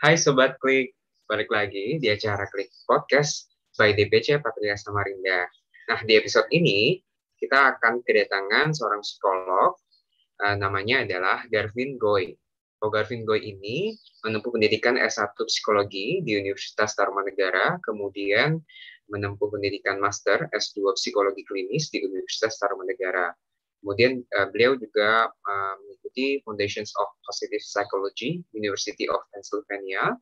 Hai Sobat Klik, balik lagi di acara Klik Podcast by DPC Patria Samarinda. Nah, di episode ini kita akan kedatangan seorang psikolog, namanya adalah Garvin Goy. Garvin Goy ini menempuh pendidikan S1 Psikologi di Universitas Tarumanegara, kemudian menempuh pendidikan Master S2 Psikologi Klinis di Universitas Tarumanegara. Kemudian beliau juga mengikuti Foundations of Positive Psychology, University of Pennsylvania,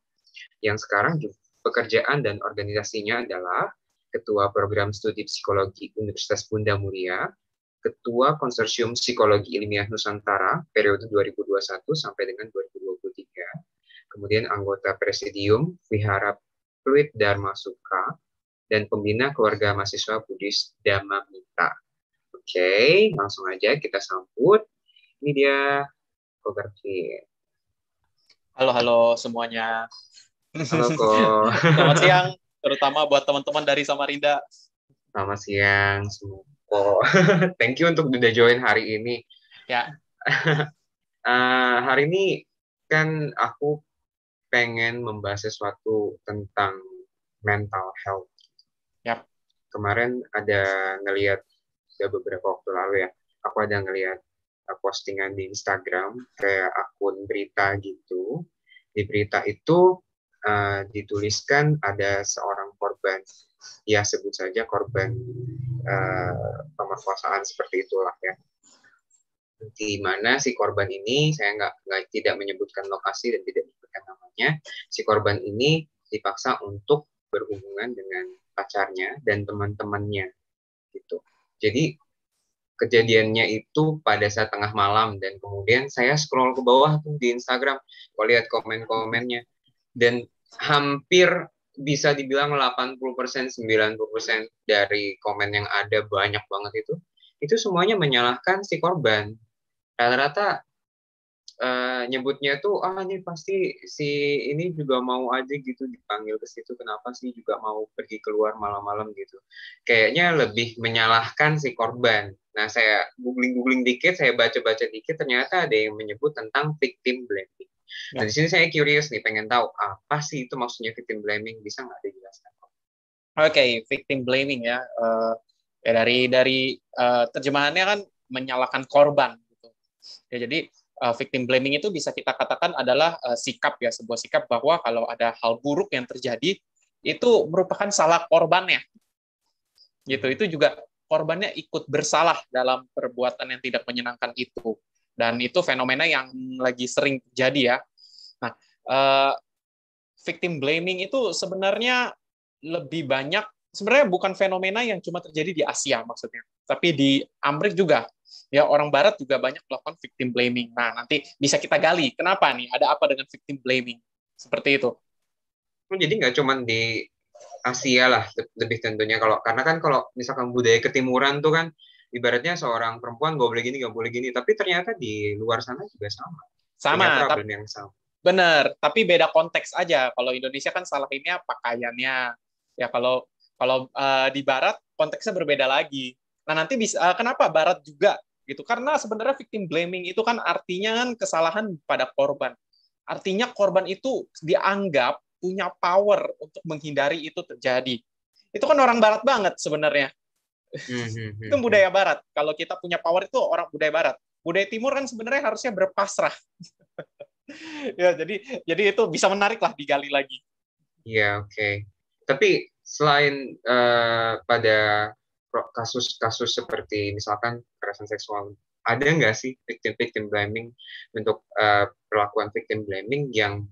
yang sekarang pekerjaan dan organisasinya adalah Ketua Program Studi Psikologi Universitas Bunda Muria, Ketua Konsorsium Psikologi Ilmiah Nusantara periode 2021 sampai dengan 2023, kemudian anggota Presidium Vihara Pluit Dharma Sukha, dan pembina keluarga mahasiswa Buddhis Dhamma Mita. Oke, langsung aja kita sambut. Ini dia Ko Garvin. Halo semuanya. Halo Ko. Selamat siang, terutama buat teman-teman dari Samarinda. Selamat siang semua. Thank you untuk udah join hari ini. Ya. Hari ini kan aku pengen membahas sesuatu tentang mental health. Yap. Kemarin ada ngelihat beberapa waktu lalu ya, aku ada ngelihat postingan di Instagram kayak akun berita gitu. Di berita itu dituliskan ada seorang korban, ya sebut saja korban pemerkosaan seperti itulah ya. Di mana si korban ini, saya tidak menyebutkan lokasi dan tidak menyebutkan namanya, si korban ini dipaksa untuk berhubungan dengan pacarnya dan teman-temannya gitu. Jadi kejadiannya itu pada saat tengah malam, dan kemudian saya scroll ke bawah tuh di Instagram, kalau lihat komen-komennya, dan hampir bisa dibilang 80%, 90% dari komen yang ada, banyak banget itu semuanya menyalahkan si korban. Rata-rata nyebutnya tuh, ini pasti si ini juga mau aja gitu dipanggil ke situ, kenapa sih juga mau pergi keluar malam-malam gitu. Kayaknya lebih menyalahkan si korban. Nah, saya googling dikit, saya baca-baca dikit, ternyata ada yang menyebut tentang victim blaming. Nah, di sini saya curious nih, pengen tahu apa sih itu maksudnya victim blaming, bisa nggak dijelaskan? Oke, victim blaming ya. Dari terjemahannya kan menyalahkan korban gitu. Ya, jadi victim blaming itu bisa kita katakan adalah sikap ya, sebuah sikap bahwa kalau ada hal buruk yang terjadi itu merupakan salah korbannya. Gitu. Itu juga korbannya ikut bersalah dalam perbuatan yang tidak menyenangkan itu. Dan itu fenomena yang lagi sering terjadi ya. Nah, victim blaming itu sebenarnya lebih banyak, sebenarnya bukan fenomena yang cuma terjadi di Asia maksudnya, tapi di Amerika juga. Ya, orang Barat juga banyak melakukan victim blaming. Nah, nanti bisa kita gali, kenapa nih, ada apa dengan victim blaming? Seperti itu. Jadi nggak cuma di Asia lah, lebih tentunya, karena kan kalau misalkan budaya ketimuran tuh kan, ibaratnya seorang perempuan nggak boleh gini, tapi ternyata di luar sana juga sama. Punya problem yang sama. Benar, tapi beda konteks aja. Kalau Indonesia kan salahinnya pakaiannya. Ya kalau di Barat konteksnya berbeda lagi. Nah, nanti bisa kenapa Barat juga gitu? Karena sebenarnya victim blaming itu kan artinya kan kesalahan pada korban. Artinya korban itu dianggap punya power untuk menghindari itu terjadi. Itu kan orang Barat banget sebenarnya. Itu budaya Barat. Kalau kita punya power itu orang budaya Barat. Budaya Timur kan sebenarnya harusnya berpasrah. Ya, jadi itu bisa menarik lah digali lagi. Iya, oke. Tapi selain pada kasus-kasus seperti misalkan kekerasan seksual, ada nggak sih victim blaming untuk perlakuan victim blaming yang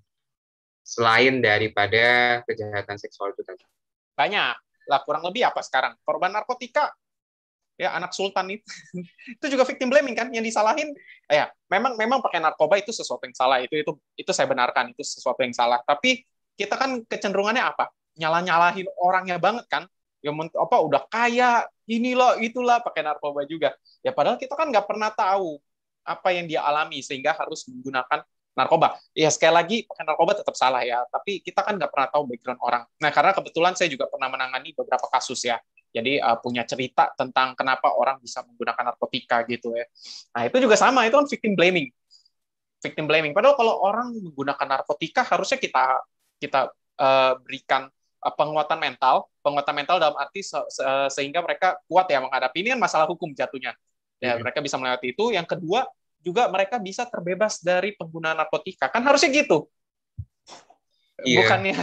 selain daripada kejahatan seksual itu tadi? Banyak lah, kurang lebih apa sekarang? Korban narkotika, ya anak sultan itu juga victim blaming kan, yang disalahin. Ya, memang pakai narkoba itu sesuatu yang salah, itu saya benarkan, itu sesuatu yang salah. Tapi kita kan kecenderungannya apa? Nyalahin orangnya banget kan? Ya udah kaya, inilah itulah, pakai narkoba juga. Ya padahal kita kan nggak pernah tahu apa yang dia alami sehingga harus menggunakan narkoba. Ya sekali lagi, pakai narkoba tetap salah ya, tapi kita kan nggak pernah tahu background orang. Nah, karena kebetulan saya juga pernah menangani beberapa kasus ya. Jadi punya cerita tentang kenapa orang bisa menggunakan narkotika gitu ya. Nah, itu juga sama, itu kan victim blaming. victim blaming. Padahal kalau orang menggunakan narkotika harusnya kita berikan penguatan mental dalam arti sehingga mereka kuat ya menghadapi. Ini kan masalah hukum jatuhnya. Ya, mereka bisa melewati itu. Yang kedua, juga mereka bisa terbebas dari penggunaan narkotika. Kan harusnya gitu. Iya. Bukannya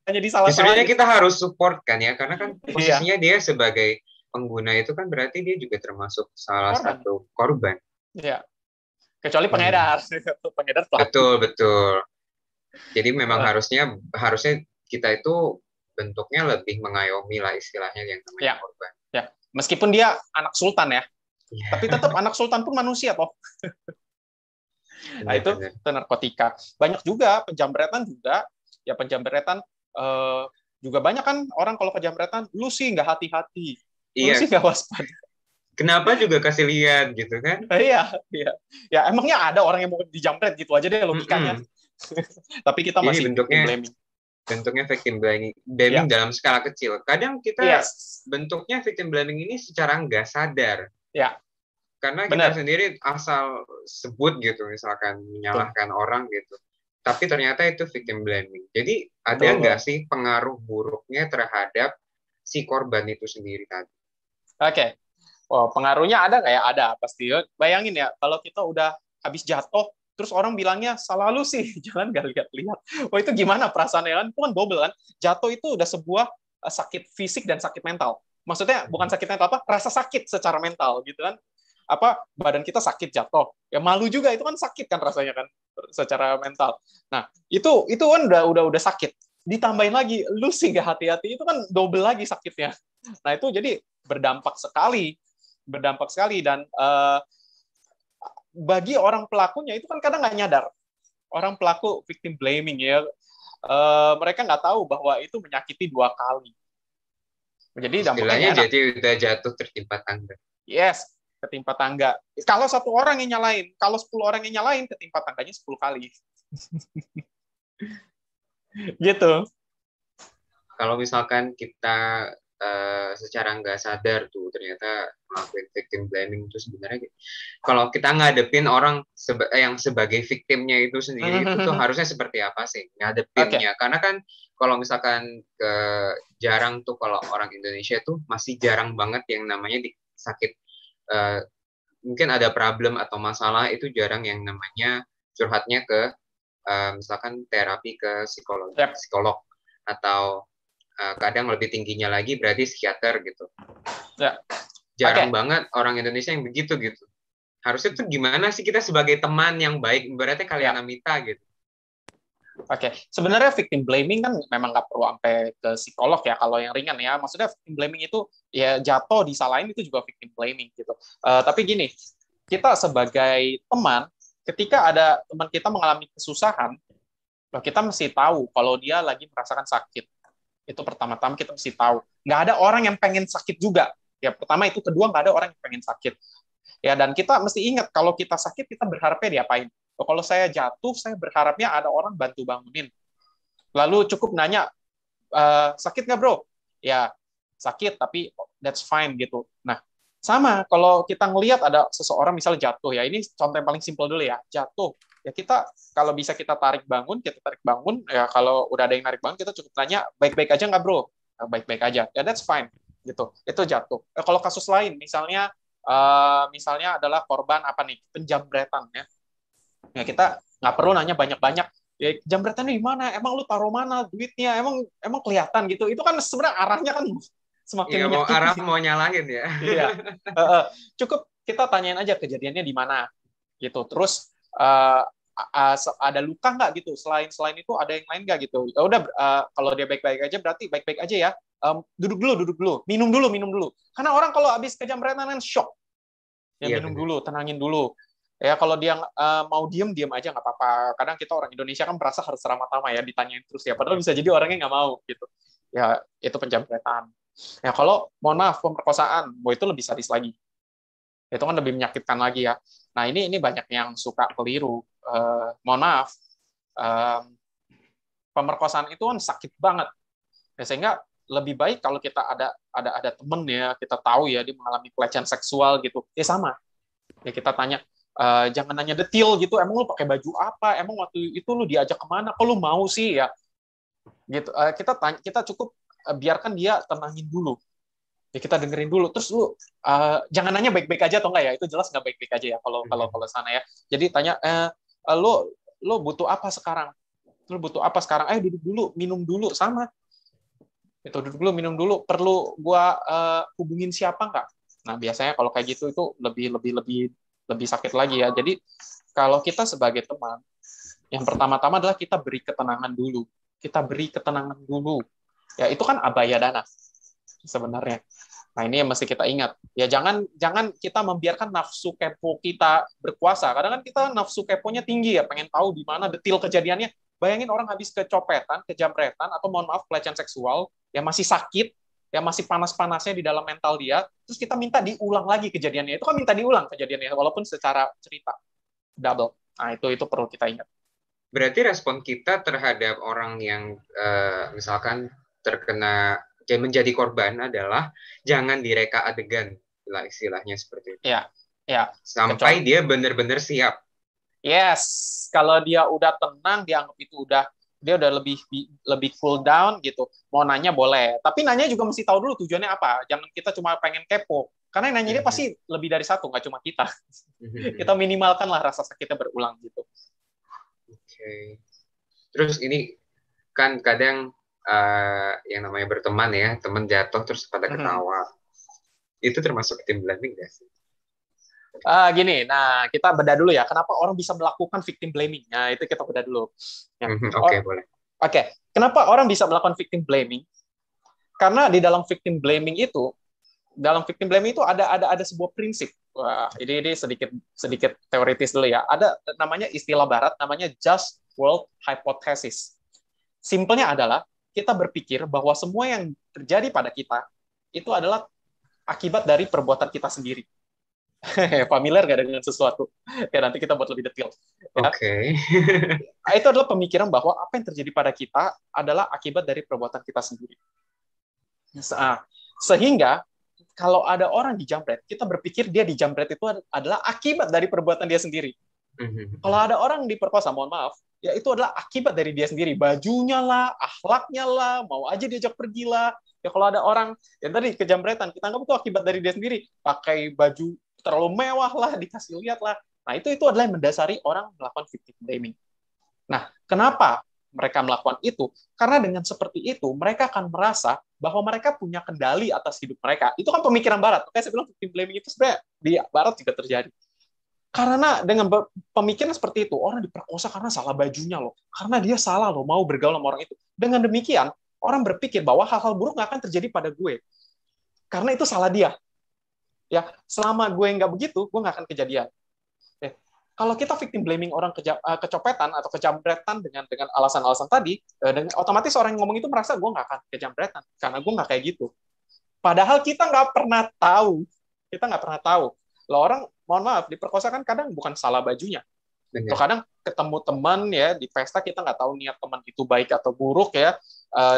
hanya disalah-salahin. Sebenarnya kita harus support kan ya, karena kan posisinya dia sebagai pengguna itu kan berarti dia juga termasuk salah satu korban. Iya. Kecuali pengedar. Pengedar pelaku. Betul. Jadi memang harusnya kita itu bentuknya lebih mengayomi lah istilahnya yang namanya korban. Ya. Meskipun dia anak sultan ya. Tapi tetap anak sultan pun manusia toh. Nah, itu narkotika. Banyak juga penjambretan juga. Ya penjambretan juga banyak kan orang kalau penjambretan, lu sih nggak hati-hati. Lu sih nggak waspada. Kenapa juga kasih lihat gitu kan? Iya. Ya emangnya ada orang yang mau dijambret gitu aja deh logikanya. Tapi kita masih bentuknya victim blaming dalam skala kecil. Kadang kita bentuknya victim blaming ini secara nggak sadar. Ya. Karena kita sendiri asal sebut gitu, misalkan menyalahkan orang gitu. Tapi ternyata itu victim blaming. Jadi ada nggak sih pengaruh buruknya terhadap si korban itu sendiri tadi? Oke. Oh, pengaruhnya ada nggak ya? Ada pasti. Bayangin ya, kalau kita udah habis jatuh, terus orang bilangnya salah lu sih, jangan nggak lihat-lihat. Oh itu gimana perasaannya kan? Itu kan double kan? Jatuh itu udah sebuah sakit fisik dan sakit mental. Maksudnya bukan sakit mental apa? Rasa sakit secara mental gitu kan? Badan kita sakit jatuh. Ya malu juga itu kan sakit kan rasanya kan secara mental. Nah itu kan udah sakit. Ditambahin lagi lu sih nggak hati-hati itu kan double lagi sakitnya. Nah itu jadi berdampak sekali dan bagi orang pelakunya itu kan kadang nggak nyadar. Orang pelaku victim blaming ya, mereka nggak tahu bahwa itu menyakiti 2 kali. Jadi dampaknya jadi udah jatuh tertimpa tangga. Yes, ketimpa tangga. Kalau 1 orang yang nyalain, kalau 10 orang yang nyalain, ketimpa tangganya 10 kali. Gitu. Kalau misalkan kita secara nggak sadar tuh ternyata melakukan victim blaming itu sebenarnya kalau kita ngadepin orang yang sebagai victimnya itu sendiri itu tuh harusnya seperti apa sih ngadepinnya? Karena kan kalau misalkan jarang tuh kalau orang Indonesia tuh masih jarang banget yang namanya sakit mungkin ada problem atau masalah itu jarang yang namanya curhatnya ke misalkan terapi ke psikolog atau kadang lebih tingginya lagi berarti psikiater gitu. Ya. Jarang banget orang Indonesia yang begitu gitu. Harusnya tuh gimana sih kita sebagai teman yang baik, berarti kalian Amita gitu. Oke. Sebenarnya victim blaming kan memang nggak perlu sampai ke psikolog ya kalau yang ringan ya. Maksudnya victim blaming itu ya jatuh disalahin itu juga victim blaming gitu. Tapi gini, kita sebagai teman ketika ada teman kita mengalami kesusahan, kita mesti tahu kalau dia lagi merasakan sakit. Itu pertama-tama kita mesti tahu. Nggak ada orang yang pengen sakit juga. Ya pertama itu, kedua nggak ada orang yang pengen sakit. Ya dan kita mesti ingat kalau kita sakit kita berharapnya diapain. Kalau saya jatuh, saya berharapnya ada orang bantu bangunin. Lalu cukup nanya, sakit nggak bro? Ya sakit tapi that's fine gitu. Nah sama kalau kita ngelihat ada seseorang misalnya jatuh ya, ini contoh yang paling simpel dulu ya, jatuh. Ya kita kalau bisa kita tarik bangun ya kalau udah ada yang narik bangun kita cukup tanya baik-baik aja nggak bro? Nah, baik-baik aja ya that's fine gitu, itu jatuh. Kalau kasus lain misalnya adalah korban penjambretan ya kita nggak perlu nanya banyak-banyak ya jambretannya di mana, emang lu taruh mana duitnya, emang kelihatan gitu, itu kan sebenarnya arahnya kan semakin menyakiti. Mau nyalahin ya. Iya. Cukup kita tanyain aja kejadiannya di mana gitu, terus ada luka nggak gitu, selain itu ada yang lain nggak gitu. Ya udah kalau dia baik-baik aja berarti baik-baik aja ya. Duduk dulu, minum dulu, karena orang kalau habis kejambretan kan shock ya. Minum dulu, tenangin dulu ya. Kalau dia mau diem aja nggak apa-apa. Kadang kita orang Indonesia kan merasa harus ramah-tamah ya, ditanyain terus ya, padahal bisa jadi orangnya nggak mau gitu ya. Itu penjambretan ya. Kalau mohon maaf pemerkosaan, itu lebih sadis lagi, itu kan lebih menyakitkan lagi ya. Nah ini banyak yang suka keliru. Mohon maaf, pemerkosaan itu kan sakit banget. Ya, sehingga lebih baik kalau kita ada temen ya, kita tahu ya dia mengalami pelecehan seksual gitu. Ya sama. Ya kita tanya, Jangan nanya detail gitu, emang lu pakai baju apa, emang waktu itu lu diajak kemana, kok lu mau sih ya, gitu. Kita cukup biarkan dia tenangin dulu, ya kita dengerin dulu, terus lu jangan nanya baik-baik aja atau enggak ya, itu jelas nggak baik-baik aja ya kalau kalau kalau sana ya. Jadi tanya, lu butuh apa sekarang, ayo duduk dulu, minum dulu, sama itu, duduk dulu, minum dulu, perlu gua hubungin siapa nggak. Nah biasanya kalau kayak gitu itu lebih sakit lagi ya. Jadi kalau kita sebagai teman, yang pertama-tama adalah kita beri ketenangan dulu. Ya itu kan abaya dana sebenarnya. Nah ini yang mesti kita ingat. Ya jangan kita membiarkan nafsu kepo kita berkuasa. Kadang kan kita nafsu keponya tinggi ya, pengen tahu di mana detail kejadiannya. Bayangin orang habis kecopetan, kejamretan, atau mohon maaf pelecehan seksual, yang masih sakit, yang masih panas-panasnya di dalam mental dia, terus kita minta diulang lagi kejadiannya. Itu kan minta diulang kejadiannya, walaupun secara cerita double. Nah itu perlu kita ingat. Berarti respon kita terhadap orang yang misalkan terkena menjadi korban adalah jangan direka adegan, istilahnya seperti itu. Ya. Sampai dia benar-benar siap. Yes, kalau dia udah tenang, dia anggap itu dia udah lebih cool down gitu. Mau nanya boleh, tapi nanya juga mesti tahu dulu tujuannya apa. Jangan kita cuma pengen kepo, karena yang nanya dia pasti lebih dari satu, nggak cuma kita. Kita minimalkanlah rasa sakitnya berulang gitu. Oke. Terus ini kan kadang yang namanya berteman ya, teman jatuh terus pada ketawa. Itu termasuk victim blaming nggak sih? Gini, nah kita bedah dulu ya. Kenapa orang bisa melakukan victim blaming? Nah itu kita bedah dulu. Ya. Oke, boleh. Oke, kenapa orang bisa melakukan victim blaming? Karena di dalam victim blaming itu ada sebuah prinsip. Wah, ini sedikit teoritis dulu ya. Ada namanya istilah barat, namanya just world hypothesis. Simpelnya adalah kita berpikir bahwa semua yang terjadi pada kita itu adalah akibat dari perbuatan kita sendiri. Familiar nggak dengan sesuatu? Ya nanti kita buat lebih detail. Ya. Oke. Itu adalah pemikiran bahwa apa yang terjadi pada kita adalah akibat dari perbuatan kita sendiri. Sehingga kalau ada orang dijamret, kita berpikir dia dijamret itu adalah akibat dari perbuatan dia sendiri. Kalau ada orang diperkosa, mohon maaf, ya itu adalah akibat dari dia sendiri. Bajunya lah, akhlaknya lah, mau aja diajak pergi lah. Ya kalau ada orang yang tadi kejamretan, kita anggap itu akibat dari dia sendiri. Pakai baju terlalu mewah lah, dikasih lihat lah. Nah itu adalah yang mendasari orang melakukan victim blaming. Nah kenapa mereka melakukan itu? Karena dengan seperti itu, mereka akan merasa bahwa mereka punya kendali atas hidup mereka. Itu kan pemikiran Barat. Oke, saya bilang victim blaming itu sebenarnya di Barat juga terjadi. Karena dengan pemikiran seperti itu, orang diperkosa karena salah bajunya loh. Karena dia salah loh, mau bergaul sama orang itu. Dengan demikian, orang berpikir bahwa hal-hal buruk nggak akan terjadi pada gue. Karena itu salah dia. Ya, selama gue nggak begitu, gue nggak akan kejadian. Kalau kita victim blaming orang kecopetan atau kejamretan dengan alasan-alasan tadi, otomatis orang yang ngomong itu merasa gue nggak akan kejamretan karena gue nggak kayak gitu. Padahal kita nggak pernah tahu. Loh, orang, mohon maaf, diperkosa kan kadang bukan salah bajunya. Loh, kadang ketemu teman ya di pesta, kita nggak tahu niat teman itu baik atau buruk ya.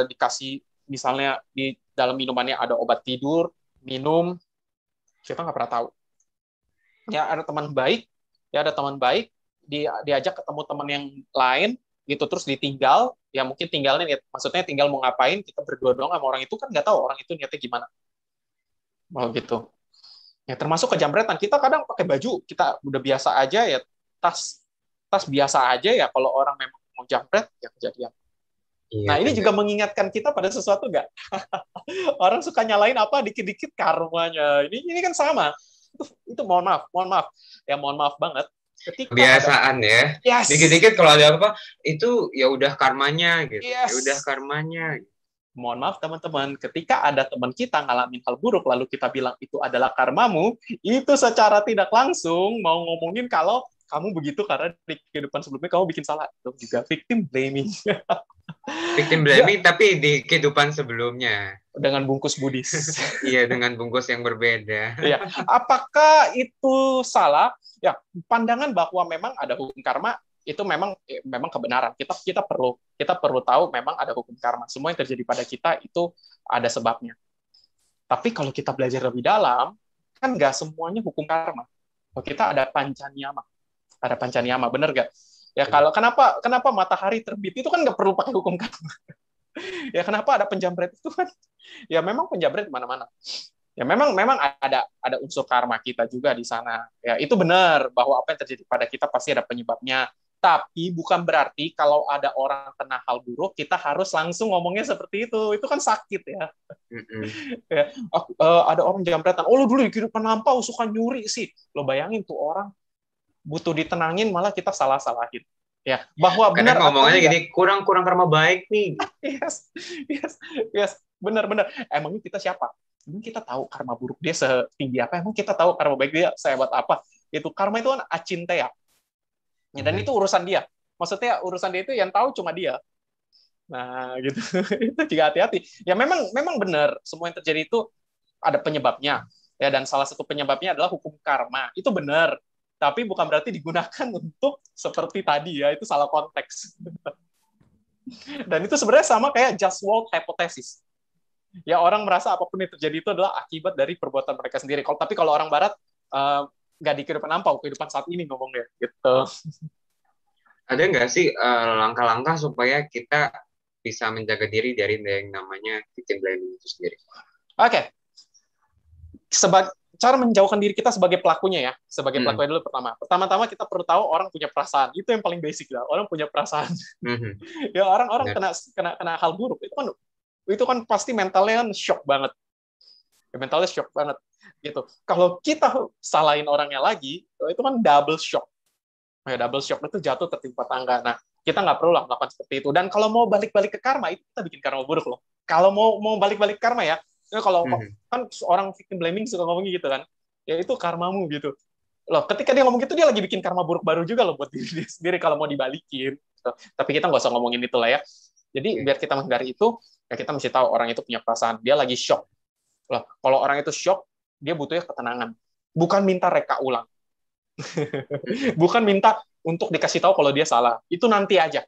Dikasih misalnya di dalam minumannya ada obat tidur, minum, kita nggak pernah tahu. Ya ada teman baik, diajak ketemu teman yang lain, gitu terus ditinggal, ya mungkin tinggalnya, maksudnya tinggal mau ngapain, kita berdua doang sama orang itu kan nggak tahu orang itu niatnya gimana. Mau gitu. Ya termasuk kejamretan, kita kadang pakai baju, kita udah biasa aja ya, tas biasa aja ya, kalau orang memang mau jamret, ya kejadian. Iya, nah ini juga mengingatkan kita pada sesuatu nggak? Orang suka nyalain apa dikit-dikit karmanya. Ini kan sama. Itu mohon maaf banget. Ketika kebiasaan ya. Yes. Dikit-dikit kalau ada apa itu ya udah karmanya gitu. Yes. Ya udah karmanya. Mohon maaf teman-teman, ketika ada teman kita ngalamin hal buruk lalu kita bilang itu adalah karmamu, itu secara tidak langsung mau ngomongin kalau kamu begitu karena di kehidupan sebelumnya kamu bikin salah. Itu juga victim blaming. Victim blaming ya. Tapi di kehidupan sebelumnya dengan bungkus Buddhis. Iya, dengan bungkus yang berbeda. Iya. Apakah itu salah? Ya, pandangan bahwa memang ada hukum karma itu memang kebenaran. Kita perlu tahu memang ada hukum karma. Semua yang terjadi pada kita itu ada sebabnya. Tapi kalau kita belajar lebih dalam, kan nggak semuanya hukum karma. Oh, kita ada pancaniyama. Ada pancaniyama, bener gak? Ya kalau kenapa matahari terbit itu kan nggak perlu pakai hukum karma. Ya kenapa ada penjamret itu kan? Ya memang penjamret mana-mana. Ya memang ada unsur karma kita juga di sana. Ya itu benar bahwa apa yang terjadi pada kita pasti ada penyebabnya. Tapi bukan berarti kalau ada orang kena hal buruk kita harus langsung ngomongnya seperti itu. Itu kan sakit ya. Ya, ada orang jambretan. Oh, lu dulu di kehidupan lampau suka nyuri sih. Lo bayangin tuh orang butuh ditenangin malah kita salah-salahin. Ya, bahwa benar Kadang atau ngomongannya enggak. gini, kurang karma baik nih. Yes, yes, yes, benar-benar. Emangnya kita siapa? Emang kita tahu karma buruk dia setinggi apa? Emang kita tahu karma baik dia sehebat apa? Itu karma itu kan acintea. Ya, dan itu urusan dia. Maksudnya urusan dia itu yang tahu cuma dia. Nah, gitu. Itu juga hati-hati. Ya memang benar semua yang terjadi itu ada penyebabnya. Ya, dan salah satu penyebabnya adalah hukum karma. Itu benar. Tapi bukan berarti digunakan untuk seperti tadi ya, itu salah konteks. Dan itu sebenarnya sama kayak just world hypothesis. Ya orang merasa apapun yang terjadi itu adalah akibat dari perbuatan mereka sendiri. Tapi kalau orang Barat nggak di kehidupan lampau, kehidupan saat ini ngomongnya gitu. Ada nggak sih langkah-langkah supaya kita bisa menjaga diri dari yang namanya victim blaming itu sendiri? Oke. Cara menjauhkan diri kita sebagai pelakunya ya. Sebagai pelakunya dulu pertama. Pertama-tama kita perlu tahu orang punya perasaan. Itu yang paling basic lah. Orang punya perasaan. Ya orang-orang kena hal buruk itu kan pasti mentalnya kan shock banget. Ya, mentalnya shock banget gitu. Kalau kita salahin orangnya lagi, itu kan double shock. Ya, double shock itu jatuh tertimpa tangga. Nah, kita nggak perlu lah melakukan seperti itu. Dan kalau mau balik-balik ke karma, itu kita bikin karma buruk loh. Kalau mau balik-balik karma ya, kalau kan orang victim blaming suka ngomong gitu kan, ya itu karmamu gitu. Loh, ketika dia ngomong gitu, dia lagi bikin karma buruk baru juga loh buat diri dia sendiri kalau mau dibalikin. Tapi kita nggak usah ngomongin itu lah ya. Jadi biar kita menghindari itu, ya kita mesti tahu orang itu punya perasaan. Dia lagi shock. Loh, kalau orang itu shock, dia butuhnya ketenangan. Bukan minta reka ulang. Bukan minta untuk dikasih tahu kalau dia salah. Itu nanti aja.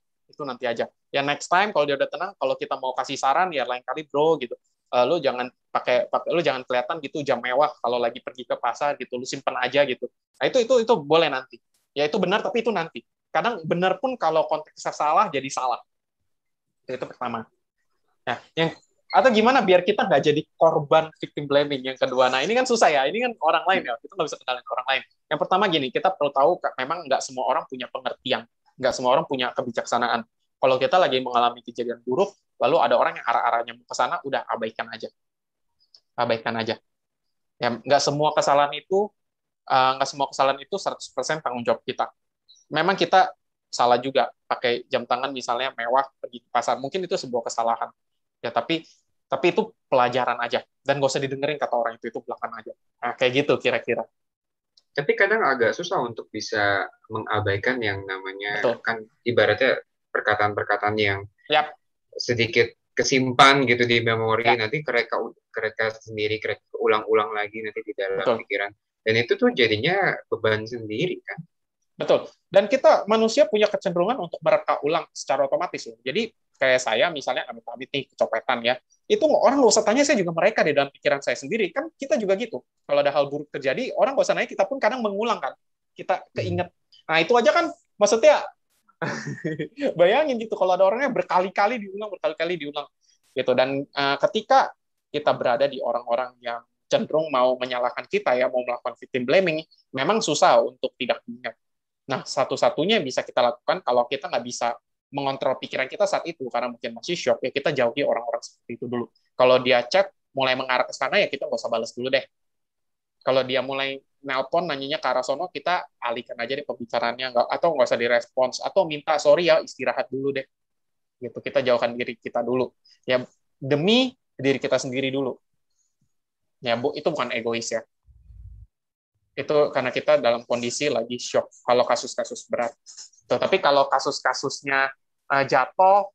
Ya next time kalau dia udah tenang, kalau kita mau kasih saran ya lain kali bro gitu. Lu jangan lu jangan kelihatan gitu jam mewah kalau lagi pergi ke pasar gitu. Lu simpen aja gitu. Nah, itu boleh nanti. Ya itu benar tapi itu nanti. Kadang benar pun kalau konteksnya salah jadi salah. Itu pertama. Nah, atau gimana biar kita nggak jadi korban victim blaming yang kedua. Nah, ini kan susah ya. Ini kan orang lain ya. Kita nggak bisa kenalin orang lain. Yang pertama gini, kita perlu tahu memang nggak semua orang punya pengertian. Nggak semua orang punya kebijaksanaan. Kalau kita lagi mengalami kejadian buruk, lalu ada orang yang arah-arahnya ke sana, udah abaikan aja. Abaikan aja. Ya, nggak semua kesalahan itu 100% tanggung jawab kita. Memang kita salah juga pakai jam tangan misalnya mewah pergi ke pasar. Mungkin itu sebuah kesalahan. Ya tapi itu pelajaran aja dan gak usah didengerin kata orang itu belakang aja. Nah, kayak gitu kira-kira. Tapi kadang agak susah untuk bisa mengabaikan yang namanya Betul. Kan ibaratnya perkataan-perkataan yang Yap. sedikit kesimpan gitu di memori, nanti kereka sendiri, ulang-ulang lagi nanti di dalam pikiran. Dan itu tuh jadinya beban sendiri kan. Betul. Dan kita manusia punya kecenderungan untuk mereka ulang secara otomatis loh. Jadi kayak saya misalnya amit-amit nih kecopetan ya, itu orang nggak usah tanya, saya juga mereka di dalam pikiran saya sendiri. Kan kita juga gitu. Kalau ada hal buruk terjadi, orang nggak usah nanya, kita pun kadang mengulang kan. Kita keinget. Nah itu aja kan maksudnya bayangin gitu kalau ada orangnya berkali-kali diulang gitu. Dan ketika kita berada di orang-orang yang cenderung mau menyalahkan kita ya, mau melakukan victim blaming, memang susah untuk tidak ingat. Nah, satu-satunya yang bisa kita lakukan kalau kita nggak bisa mengontrol pikiran kita saat itu karena mungkin masih shock, ya kita jauhi orang-orang seperti itu dulu. Kalau dia chat mulai mengarah ke sana ya kita nggak usah balas dulu deh. Kalau dia mulai nelpon nanyanya ke arah sono, kita alihkan aja deh pembicaraannya, atau nggak usah direspons, atau minta sorry ya istirahat dulu deh. Gitu, kita jauhkan diri kita dulu. Ya demi diri kita sendiri dulu. Ya Bu, itu bukan egois ya. Itu karena kita dalam kondisi lagi shock kalau kasus-kasus berat. Tapi kalau kasus-kasusnya jatuh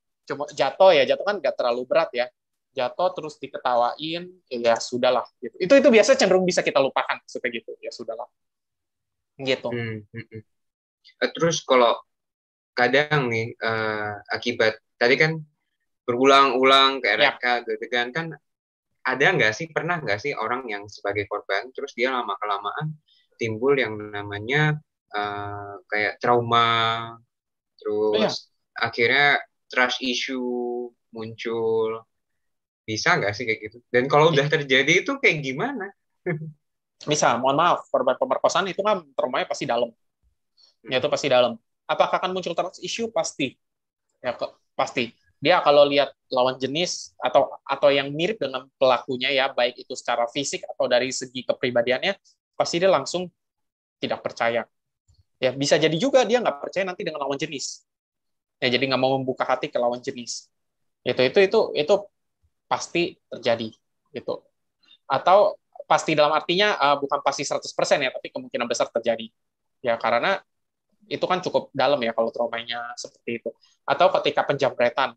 kan nggak terlalu berat ya. Jatuh terus diketawain, ya sudahlah. Gitu. Itu biasa cenderung bisa kita lupakan seperti gitu. Ya sudahlah. Gitu. Terus kalau kadang nih akibat tadi kan berulang-ulang ke RK gitu kan ada nggak sih, pernah nggak sih orang yang sebagai korban terus dia lama-kelamaan timbul yang namanya kayak trauma, Oh ya, terus akhirnya trust issue muncul. Bisa nggak sih kayak gitu? Dan kalau udah terjadi itu kayak gimana? bisa. Mohon maaf, korban pemerkosaan itu kan traumanya pasti dalam. Ya itu pasti dalam. Apakah akan muncul trust issue? Pasti. Ya pasti. Dia kalau lihat lawan jenis atau yang mirip dengan pelakunya ya, baik itu secara fisik atau dari segi kepribadiannya, pasti dia langsung tidak percaya. Ya bisa jadi juga dia nggak percaya nanti dengan lawan jenis. Ya jadi nggak mau membuka hati ke lawan jenis. Itu pasti terjadi gitu. Atau pasti dalam artinya bukan pasti 100% ya, tapi kemungkinan besar terjadi. Ya karena itu kan cukup dalam ya kalau traumanya seperti itu. Atau ketika penjamretan,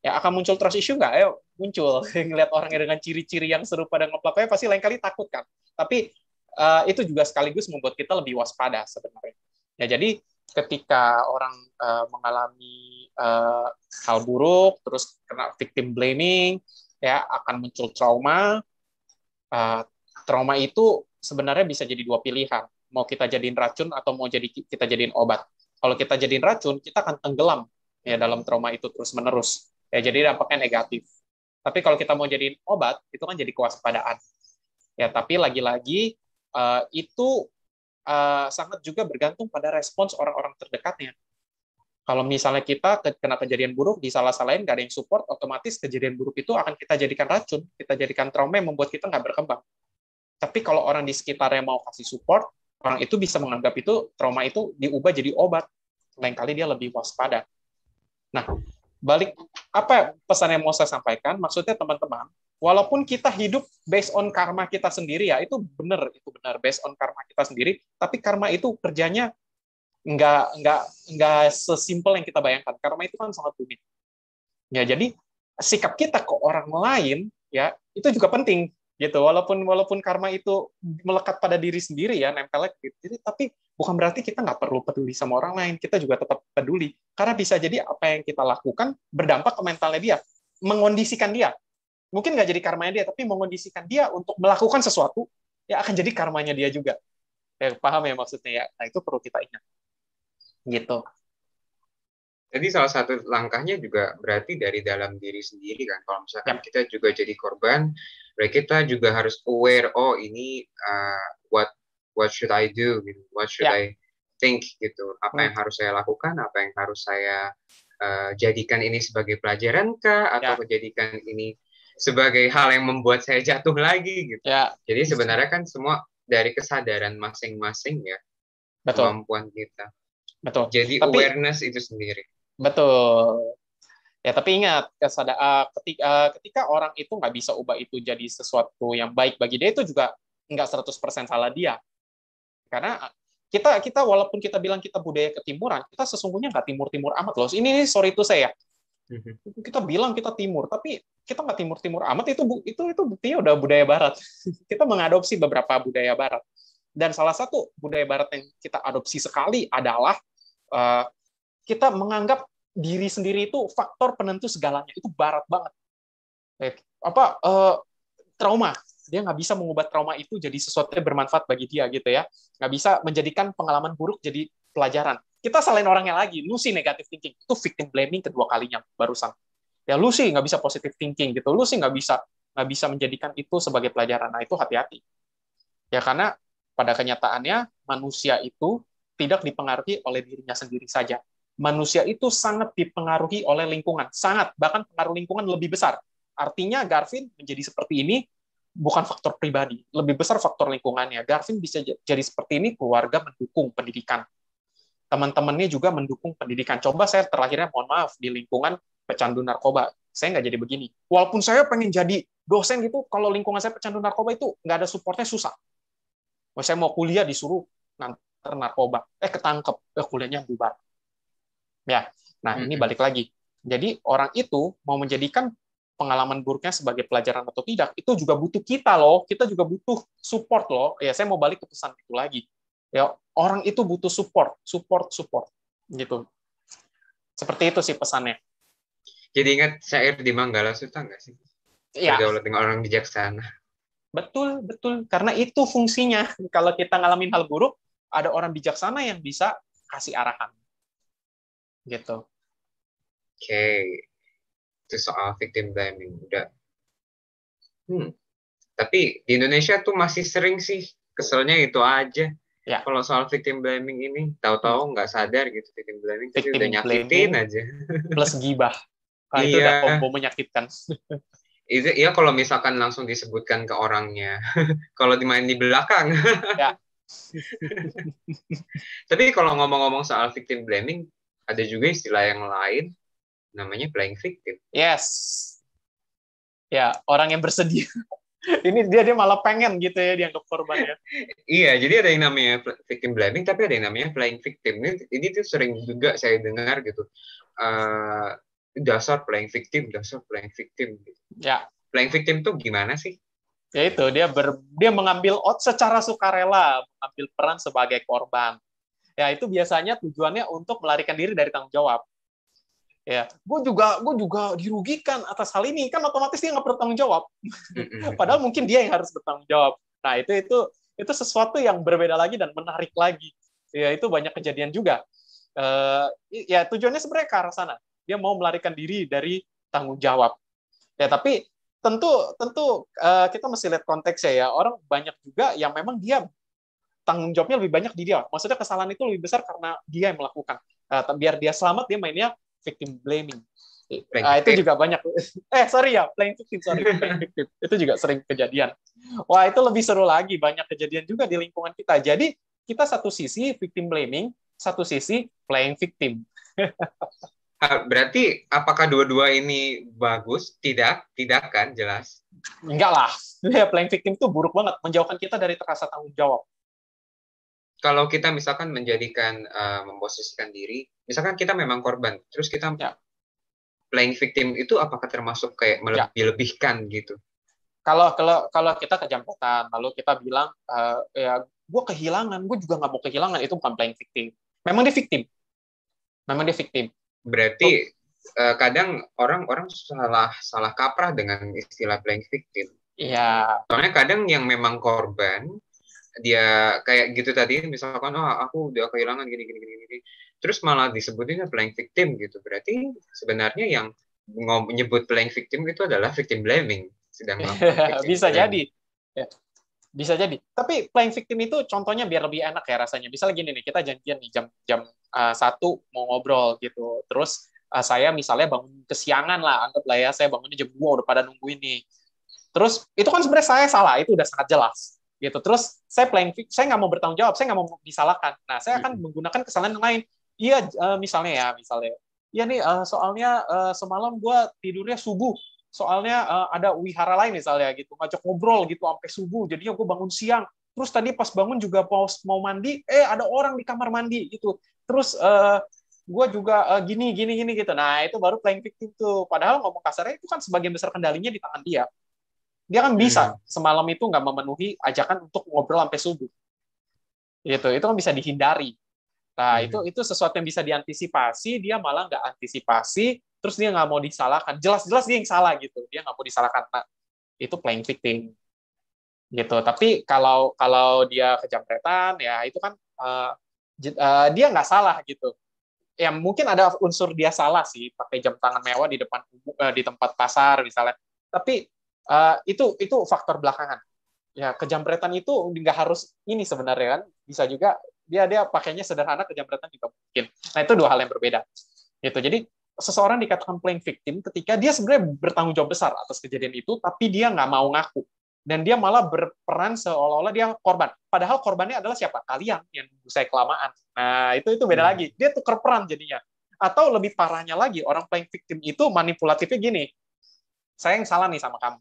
ya akan muncul trust issue nggak? Ayo muncul. Ngelihat orangnya dengan ciri-ciri yang serupa dengan pelakunya pasti lain kali takut kan. Tapi itu juga sekaligus membuat kita lebih waspada sebenarnya. Ya jadi ketika orang mengalami hal buruk, terus kena victim blaming, ya akan muncul trauma. Trauma itu sebenarnya bisa jadi dua pilihan. Mau kita jadiin racun atau mau kita jadiin obat. Kalau kita jadiin racun, kita akan tenggelam ya dalam trauma itu terus-menerus. Ya, jadi dampaknya negatif. Tapi kalau kita mau jadiin obat, itu kan jadi kewaspadaan. Ya, tapi lagi-lagi itu sangat juga bergantung pada respons orang-orang terdekatnya. Kalau misalnya kita kena kejadian buruk, disalah-salahin, nggak ada yang support, otomatis kejadian buruk itu akan kita jadikan racun, kita jadikan trauma yang membuat kita nggak berkembang. Tapi kalau orang di sekitarnya mau kasih support, orang itu bisa menganggap itu trauma itu diubah jadi obat. Lain kali dia lebih waspada. Nah, balik apa pesan yang mau saya sampaikan? Maksudnya teman-teman, walaupun kita hidup based on karma kita sendiri ya, itu benar based on karma kita sendiri. Tapi karma itu kerjanya nggak sesimpel yang kita bayangkan. Karma itu kan sangat rumit. Ya, jadi sikap kita ke orang lain ya itu juga penting gitu. Walaupun karma itu melekat pada diri sendiri ya, nempelnya gitu. Jadi, tapi bukan berarti kita nggak perlu peduli sama orang lain. Kita juga tetap peduli. Karena bisa jadi apa yang kita lakukan berdampak ke mentalnya dia, mengondisikan dia. Mungkin nggak jadi karmanya dia, tapi mengondisikan dia untuk melakukan sesuatu ya akan jadi karmanya dia juga. Ya, paham ya maksudnya ya. Nah, itu perlu kita ingat. Gitu. Jadi salah satu langkahnya juga berarti dari dalam diri sendiri kan. Kalau misalkan Ya, kita juga jadi korban, berarti kita juga harus aware, oh ini what should I do gitu, what should ya. I think gitu, apa yang harus saya lakukan, apa yang harus saya jadikan ini sebagai pelajaran kah, atau Ya, jadikan ini sebagai hal yang membuat saya jatuh lagi gitu. ya. Jadi sebenarnya kan semua dari kesadaran masing-masing ya, Betul, kemampuan kita. betul. Jadi Tapi awareness itu sendiri. betul. Ya, tapi ingat, ketika orang itu nggak bisa ubah itu jadi sesuatu yang baik bagi dia, itu juga nggak 100% salah dia. Karena kita walaupun kita bilang kita budaya ketimuran, kita sesungguhnya nggak timur-timur amat loh. Ini sorry itu saya. Kita bilang kita timur, tapi kita nggak timur-timur amat, itu buktinya udah budaya barat. Kita mengadopsi beberapa budaya barat. Dan salah satu budaya barat yang kita adopsi sekali adalah kita menganggap diri sendiri itu faktor penentu segalanya. Itu barat banget. Trauma, dia nggak bisa mengubah trauma itu jadi sesuatu yang bermanfaat bagi dia gitu ya, nggak bisa menjadikan pengalaman buruk jadi pelajaran. Kita salahin orangnya lagi, lu sih negative thinking, itu victim blaming kedua kalinya barusan. Ya lu sih nggak bisa positive thinking gitu, lu sih nggak bisa menjadikan itu sebagai pelajaran. Nah itu hati-hati ya, karena pada kenyataannya manusia itu tidak dipengaruhi oleh dirinya sendiri saja. Manusia itu sangat dipengaruhi oleh lingkungan, sangat, bahkan pengaruh lingkungan lebih besar. Artinya Garvin menjadi seperti ini bukan faktor pribadi, lebih besar faktor lingkungannya. Garvin bisa jadi seperti ini, keluarga mendukung pendidikan. Teman-temannya juga mendukung pendidikan. Coba saya terakhirnya, mohon maaf, di lingkungan pecandu narkoba, saya nggak jadi begini. Walaupun saya pengen jadi dosen gitu, kalau lingkungan saya pecandu narkoba itu nggak ada supportnya, susah. Saya mau kuliah disuruh nganter narkoba, ketangkep, kuliahnya bubar. Ya, nah ini balik lagi. Jadi orang itu mau menjadikan pengalaman buruknya sebagai pelajaran atau tidak, itu juga butuh kita loh. Kita juga butuh support loh. Ya, saya mau balik ke pesan itu lagi. Ya, orang itu butuh support gitu. Seperti itu sih pesannya. Jadi ingat syair di Manggala Suta nggak sih? Ya, Bergaul dengan orang bijaksana. Betul, betul. Karena itu fungsinya. Kalau kita ngalamin hal buruk, ada orang bijaksana yang bisa kasih arahan. Gitu. Oke, itu soal victim blaming. Udah. Tapi di Indonesia tuh masih sering sih, keselnya itu aja. Ya, Kalau soal victim blaming ini, tahu-tahu nggak sadar gitu victim blaming, tapi udah victim nyakitin blaming aja. plus gibah. Nah, itu udah Iya, combo menyakitkan. iya kalau misalkan langsung disebutkan ke orangnya. Kalau dimain di belakang. Ya, Tapi kalau ngomong-ngomong soal victim blaming, ada juga istilah yang lain, namanya playing victim. yes. Ya, orang yang bersedia. Ini dia malah pengen gitu ya dianggap korbannya. Iya, jadi ada yang namanya victim blaming, tapi ada yang namanya playing victim. Ini tuh sering juga saya dengar gitu. Uh, dasar playing victim, dasar playing victim. Gitu. Ya, Playing victim tuh gimana sih? yaitu dia mengambil secara sukarela mengambil peran sebagai korban. Ya, itu biasanya tujuannya untuk melarikan diri dari tanggung jawab. Ya, gue juga dirugikan atas hal ini, kan otomatis dia nggak bertanggung jawab. Padahal mungkin dia yang harus bertanggung jawab. Nah, itu sesuatu yang berbeda lagi dan menarik lagi. Ya, itu banyak kejadian juga. Ya, tujuannya sebenarnya ke arah sana. Dia mau melarikan diri dari tanggung jawab. Ya, tapi tentu kita mesti lihat konteksnya ya. Orang banyak juga yang memang dia tanggung jawabnya lebih banyak di dia. Maksudnya kesalahan itu lebih besar karena dia yang melakukan. Biar dia selamat, dia mainnya victim blaming. Itu juga banyak. Playing victim, playing victim. Itu juga sering kejadian. Wah, itu lebih seru lagi. Banyak kejadian juga di lingkungan kita. Jadi, kita satu sisi victim blaming, satu sisi playing victim. Berarti apakah dua-dua ini bagus? Tidak, tidak kan, jelas. Enggak lah. Playing victim itu buruk banget. Menjauhkan kita dari rasa tanggung jawab. Kalau kita misalkan menjadikan, memposisikan diri, misalkan kita memang korban, terus kita playing victim itu apakah termasuk kayak melebih-lebihkan gitu? Kalau kita kejamretan, lalu kita bilang, ya gue kehilangan, gue juga nggak mau kehilangan, itu bukan playing victim. Memang dia victim. Berarti kadang orang salah kaprah dengan istilah playing victim. Iya. Soalnya kadang yang memang korban, dia kayak gitu tadi, misalkan, oh aku udah kehilangan gini, terus malah disebutinnya playing victim gitu. Berarti sebenarnya yang menyebut playing victim itu adalah victim blaming, sedang melakukan victim Bisa blaming. jadi. Ya. Bisa jadi. Tapi playing victim itu contohnya biar lebih enak ya rasanya. Misalnya gini nih, kita janjian nih jam 1 mau ngobrol gitu. Terus saya misalnya bangun kesiangan lah, anggaplah ya saya bangunnya jam 2 udah pada nungguin nih. Terus itu kan sebenarnya saya salah, itu udah sangat jelas gitu. Terus saya playing victim, saya nggak mau bertanggung jawab, saya nggak mau disalahkan. Nah, saya akan menggunakan kesalahan yang lain. Iya, misalnya, iya nih soalnya semalam gue tidurnya subuh. Soalnya ada wihara lain misalnya gitu, ngajak ngobrol gitu sampai subuh, jadinya gue bangun siang. Terus tadi pas bangun juga mau mandi, ada orang di kamar mandi gitu. Terus gue juga gini gitu. Nah, itu baru playing victim tuh. Padahal ngomong kasarnya itu kan sebagian besar kendalinya di tangan dia. Dia kan bisa semalam itu nggak memenuhi ajakan untuk ngobrol sampai subuh. Itu kan bisa dihindari. Nah, itu sesuatu yang bisa diantisipasi, dia malah nggak antisipasi, terus dia nggak mau disalahkan. Jelas-jelas dia yang salah gitu, dia nggak mau disalahkan. Nah, itu playing victim. Gitu. Tapi kalau dia kejamretan, ya itu kan dia nggak salah gitu. Ya mungkin ada unsur dia salah sih, pakai jam tangan mewah di depan di tempat pasar misalnya. Tapi itu faktor belakangan. Ya, kejamretan itu nggak harus ini sebenarnya kan, bisa juga dia pakainya sederhana, kejamretan juga mungkin. Nah, itu dua hal yang berbeda. Gitu. Jadi seseorang dikatakan playing victim ketika dia sebenarnya bertanggung jawab besar atas kejadian itu, tapi dia nggak mau ngaku. Dan dia malah berperan seolah-olah dia korban. Padahal korbannya adalah siapa? Kalian yang saya kelamaan. Nah, itu beda lagi. Dia tukar peran jadinya. Atau lebih parahnya lagi, orang playing victim itu manipulatifnya gini. Saya yang salah nih sama kamu.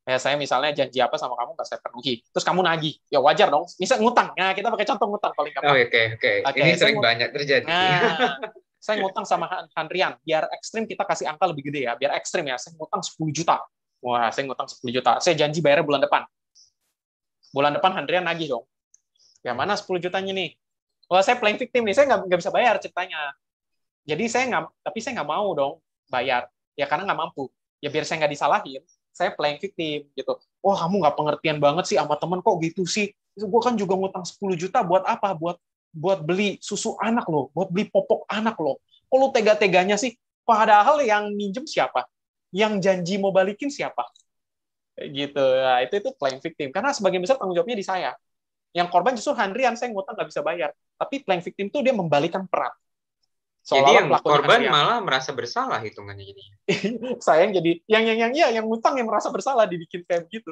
Ya, saya misalnya janji apa sama kamu nggak saya penuhi. Terus kamu nagih. Ya wajar dong. Misal ngutang. Nah, kita pakai contoh ngutang paling gampang. Oke. Ini sering banyak terjadi. Nah, saya ngutang sama Handrian. Biar ekstrim kita kasih angka lebih gede ya. Biar ekstrim ya. Saya ngutang 10 juta. Wah, saya ngutang 10 juta. Saya janji bayarnya bulan depan. Bulan depan Handrian nagih dong. Ya mana 10 jutanya nih? Wah, saya playing victim nih. Saya nggak bisa bayar ceritanya. Jadi saya nggak mau dong bayar. Ya karena nggak mampu. Ya biar saya nggak disalahin. saya playing victim gitu. Oh, kamu nggak pengertian banget sih sama temen, kok gitu sih? Gue kan juga ngutang 10 juta buat apa? Buat beli susu anak loh, buat beli popok anak loh. Kok lu tega-teganya sih? Padahal yang minjem siapa? Yang janji mau balikin siapa? Kayak gitu. Nah, itu playing victim. Karena sebagian besar tanggung jawabnya di saya. Yang korban justru Handrian, saya ngutang nggak bisa bayar. Tapi playing victim itu dia membalikan peran. Jadi Seolah-olah yang pelakunya korban Handrian. malah merasa bersalah hitungannya jadi. Saya yang jadi yang ngutang yang merasa bersalah dibikin kayak gitu.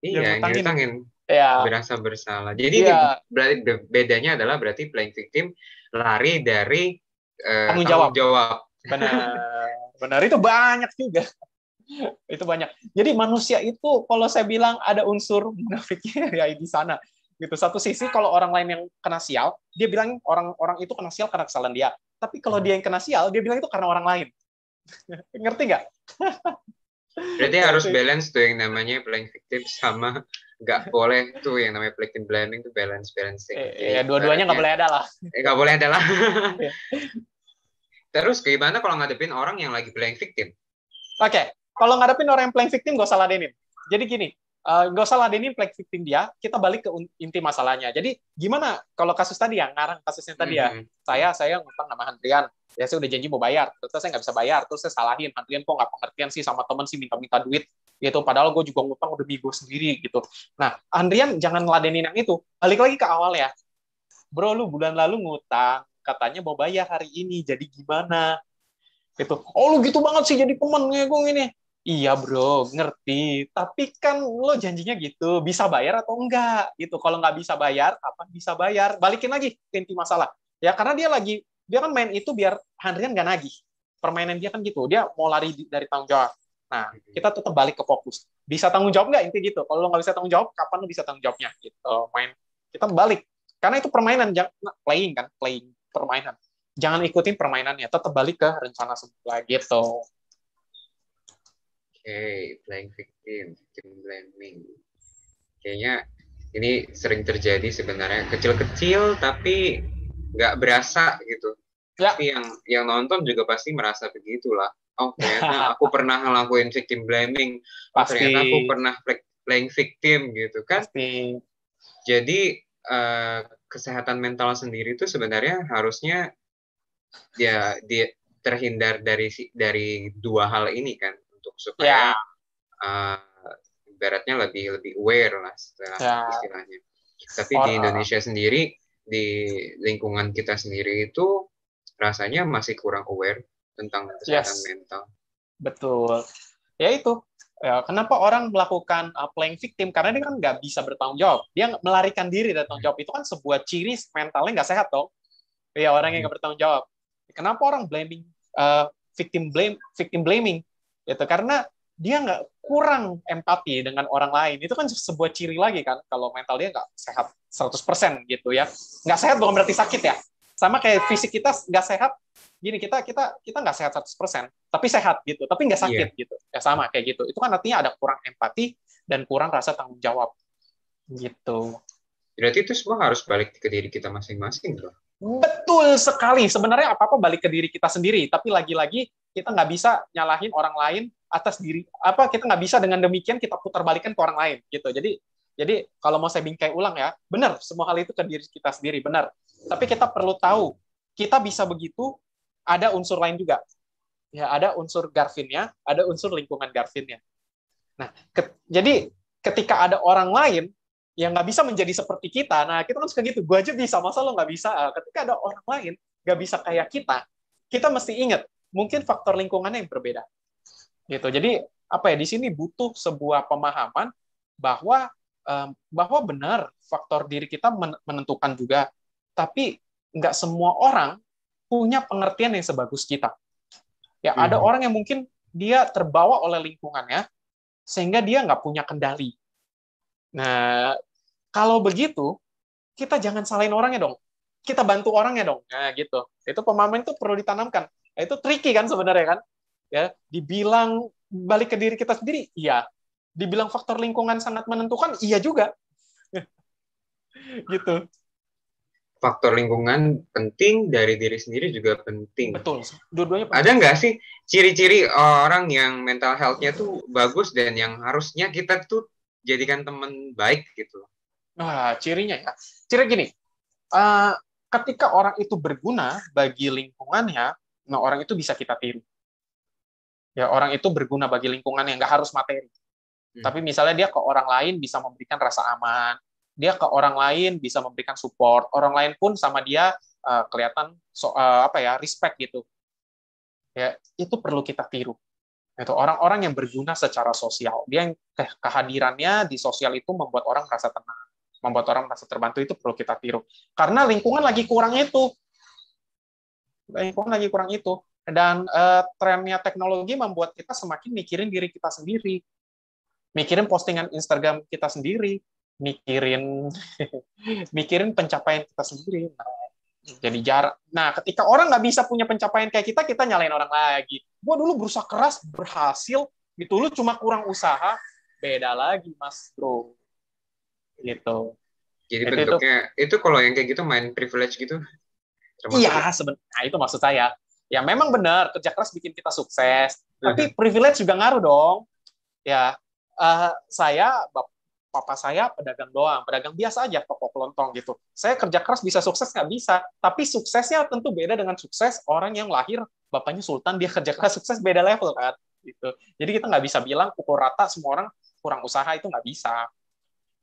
Iya, yang ngutangin ya berasa bersalah. Jadi ini ya berarti bedanya adalah berarti playing victim lari dari tanggung tanggung jawab. jawab. Benar itu banyak juga. Itu banyak. Jadi manusia itu kalau saya bilang ada unsur munafiknya ya di sana. Gitu. Satu sisi kalau orang lain yang kena sial, dia bilang orang itu kena sial karena kesalahan dia. Tapi kalau dia yang kena sial, dia bilang itu karena orang lain. Ngerti nggak? Berarti harus balance tuh yang namanya playing victim sama nggak boleh tuh yang namanya victim blaming tuh balancing. Dua-duanya nggak boleh ada lah. Nggak boleh ada lah. Terus gimana kalau ngadepin orang yang lagi playing victim? Oke, kalau ngadepin orang yang playing victim gak usah ladenin. Jadi gini, gak usah ladenin playing victim dia, kita balik ke inti masalahnya. Jadi gimana kalau kasus tadi ya, ngarang kasusnya tadi ya, saya ngutang sama Handrian, ya saya udah janji mau bayar, terus saya nggak bisa bayar, terus saya salahin, Handrian kok nggak pengertian sih sama temen sih minta-minta duit, gitu. Padahal gue juga ngutang udah gue sendiri gitu. Nah, Handrian jangan ladenin yang itu. Balik lagi ke awal ya, bro, lu bulan lalu ngutang, katanya mau bayar hari ini, jadi gimana? Gitu. Oh, lu gitu banget sih jadi temen gue ini. Iya bro, ngerti. Tapi kan lo janjinya gitu, bisa bayar atau enggak gitu. Kalau nggak bisa bayar, kapan bisa bayar? Balikin lagi ke inti masalah. Ya karena dia kan main itu biar Handrian nggak nagih. Permainan dia kan gitu, dia mau lari dari tanggung jawab. Nah, kita tetap balik ke fokus. Bisa tanggung jawab nggak? Inti gitu. Kalau lo nggak bisa tanggung jawab, kapan lo bisa tanggung jawabnya? Gitu. Kita balik. Karena itu permainan, playing permainan. Jangan ikutin permainannya, tetap balik ke rencana semula gitu. Playing victim blaming. Kayaknya ini sering terjadi sebenarnya, kecil-kecil tapi nggak berasa gitu. Ya. Tapi yang nonton juga pasti merasa begitulah. Oh ternyata aku pernah ngelakuin victim blaming. Oh ternyata aku pernah playing victim gitu kan. Pasti. Jadi kesehatan mental sendiri itu sebenarnya harusnya dia terhindar dari dua hal ini kan, untuk supaya ibaratnya lebih aware lah istilahnya. Tapi di Indonesia sendiri, di lingkungan kita sendiri itu rasanya masih kurang aware tentang kesehatan mental. Betul. Ya itu. Ya, kenapa orang melakukan playing victim? Karena dia kan nggak bisa bertanggung jawab. Dia melarikan diri dari tanggung jawab. Itu kan sebuah ciri mentalnya nggak sehat dong. Ya orang yang nggak bertanggung jawab. Kenapa orang victim blaming? Itu karena dia nggak kurang empati dengan orang lain. Itu kan sebuah ciri lagi kan kalau mental dia nggak sehat 100% gitu ya. Nggak sehat bukan berarti sakit ya. Sama kayak fisik kita nggak sehat. Gini, kita nggak sehat 100%, tapi sehat gitu, tapi nggak sakit gitu. Ya sama kayak gitu. Itu kan artinya ada kurang empati dan kurang rasa tanggung jawab gitu. Berarti itu semua harus balik ke diri kita masing-masing loh. Betul sekali. Sebenarnya apa-apa balik ke diri kita sendiri. Tapi lagi-lagi kita nggak bisa nyalahin orang lain atas diri. Kita nggak bisa dengan demikian kita putar balikan ke orang lain gitu. Jadi kalau mau saya bingkai ulang ya, benar semua hal itu ke diri kita sendiri, benar. Tapi kita perlu tahu kita bisa begitu. Ada unsur lain juga. Ya, ada unsur Garvinnya, ada unsur lingkungan Garvinnya. Nah, jadi ketika ada orang lain yang nggak bisa menjadi seperti kita, nah kita kan suka gitu, gue aja bisa, masa lo nggak bisa? Ketika ada orang lain nggak bisa kayak kita mesti ingat, mungkin faktor lingkungannya yang berbeda. Gitu. Jadi apa ya, di sini butuh sebuah pemahaman bahwa benar faktor diri kita menentukan juga, tapi nggak semua orang punya pengertian yang sebagus kita. Ya, ada orang yang mungkin dia terbawa oleh lingkungannya, sehingga dia nggak punya kendali. Nah, kalau begitu, kita jangan salahin orangnya dong. Kita bantu orangnya dong. Nah, gitu. Itu pemahaman itu perlu ditanamkan. Nah, itu tricky kan sebenarnya kan? Ya, dibilang balik ke diri kita sendiri, iya. Dibilang faktor lingkungan sangat menentukan, iya juga. Gitu. faktor lingkungan penting, dari diri sendiri juga penting. Betul, dua-duanya Ada penting. nggak sih ciri-ciri orang yang mental health-nya tuh bagus dan yang harusnya kita tuh jadikan teman baik gitu? Nah, cirinya ya. Ciri gini, ketika orang itu berguna bagi lingkungannya, nah orang itu bisa kita tiru. Ya, orang itu berguna bagi lingkungannya, nggak harus materi. Tapi misalnya dia ke orang lain bisa memberikan rasa aman, dia ke orang lain bisa memberikan support, orang lain pun sama dia kelihatan respect gitu. Ya, itu perlu kita tiru. Itu orang-orang yang berguna secara sosial. Dia yang kehadirannya di sosial itu membuat orang merasa tenang, membuat orang merasa terbantu, itu perlu kita tiru. Karena lingkungan lagi kurang itu. Lingkungan lagi kurang itu. Dan trennya teknologi membuat kita semakin mikirin diri kita sendiri. Mikirin postingan Instagram kita sendiri, mikirin mikirin pencapaian kita sendiri. Jadi jarak. Nah, ketika orang nggak bisa punya pencapaian kayak kita nyalain orang lagi. Gua dulu berusaha keras, berhasil, gitu. Lu cuma kurang usaha, beda lagi, Mas Bro. Gitu. Jadi bentuknya itu kalau yang kayak gitu main privilege gitu. Iya, sebenarnya. Nah, itu maksud saya. Ya memang benar, kerja keras bikin kita sukses. Tapi privilege juga ngaruh dong. Ya, papa saya pedagang doang, pedagang biasa aja, toko kelontong gitu. Saya kerja keras bisa sukses nggak bisa, tapi suksesnya tentu beda dengan sukses orang yang lahir bapaknya sultan, dia kerja keras sukses, beda level kan. Gitu. Jadi kita nggak bisa bilang pukul rata semua orang kurang usaha, itu nggak bisa.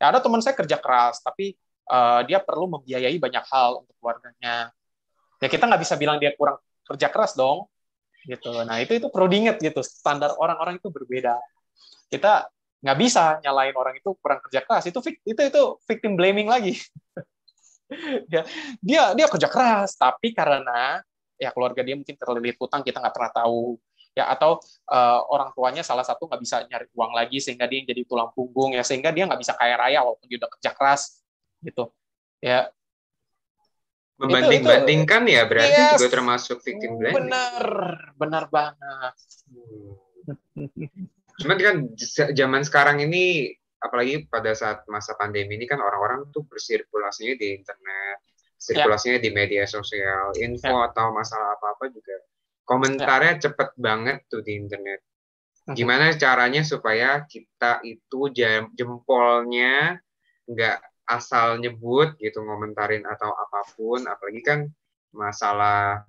Ya, ada teman saya kerja keras, tapi dia perlu membiayai banyak hal untuk keluarganya. Ya kita nggak bisa bilang dia kurang kerja keras dong. Gitu. Nah itu perlu diingat gitu, standar orang-orang itu berbeda. Kita nggak bisa nyalain orang itu kurang kerja keras, itu victim blaming lagi. dia kerja keras tapi karena ya keluarga dia mungkin terlilit hutang, kita nggak pernah tahu ya, atau orang tuanya salah satu nggak bisa nyari uang lagi sehingga dia yang jadi tulang punggung ya, sehingga dia nggak bisa kaya raya walaupun dia udah kerja keras gitu ya. Membanding-bandingkan ya berarti Yes, juga termasuk victim blaming. Benar banget. Cuman kan zaman sekarang ini, apalagi pada saat masa pandemi ini kan orang-orang tuh bersirkulasinya di internet, sirkulasinya di media sosial, info atau masalah apa-apa juga komentarnya cepet banget tuh di internet. Gimana caranya supaya kita itu jempolnya nggak asal nyebut gitu, ngomentarin atau apapun, apalagi kan masalah